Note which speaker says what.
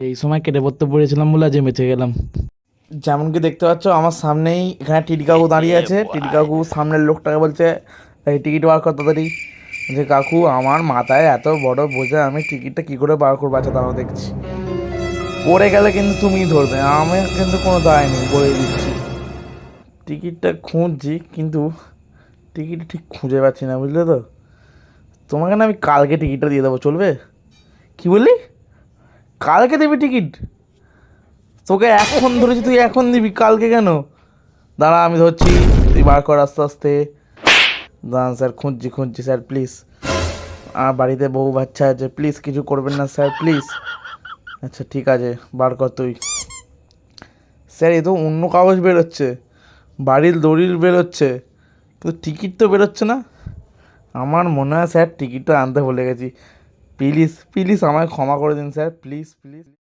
Speaker 1: এই সময় কেটে পড়তে পড়েছিলাম বলে আজ বেঁচে গেলাম। যেমন কি দেখতে পাচ্ছ আমার সামনেই এখানে টিটি কাকু দাঁড়িয়ে আছে। টিটি কাকু সামনের লোকটাকে বলছে এই টিকিট বার কর তাড়াতাড়ি। যে কাকু আমার মাথায় এত বড় বোঝা, আমি টিকিটটা কি করে বার করবো? আচ্ছা দাঁড়াও দেখছি। পড়ে গেলে কিন্তু তুমিই ধরবে, আমি কিন্তু কোনো দায় নেই বলে দিচ্ছি। টিকিটটা খুঁজছি কিন্তু টিকিট ঠিক খুঁজে পাচ্ছি না, বুঝলে তো। তোমাকে না আমি কালকে টিকিটটা দিয়ে দেবো, চলবে? কি বললি? কালকে দেবে টিকিট? তোকে এখন ধরেছি, তুই এখন দিবি, কালকে কেন? দাঁড়া আমি ধরছি, তুই বার কর আস্তে আস্তে। দাঁড়ান স্যার, খুঁজছি খুঁজছি স্যার প্লিজ। আমার বাড়িতে বউ বাচ্চা আছে, প্লিজ কিছু করবেন না স্যার প্লিজ। আচ্ছা ঠিক আছে, বার কর তুই। স্যার এ তো অন্য কাগজ বেরোচ্ছে, বাড়ির দলিল বেরোচ্ছে, কিন্তু টিকিট তো বেরোচ্ছে না। আমার মনে হয় স্যার টিকিটটা আনতে ভুলে গেছি। প্লিজ প্লিজ আমায় ক্ষমা করে দিন স্যার, প্লিজ প্লিজ।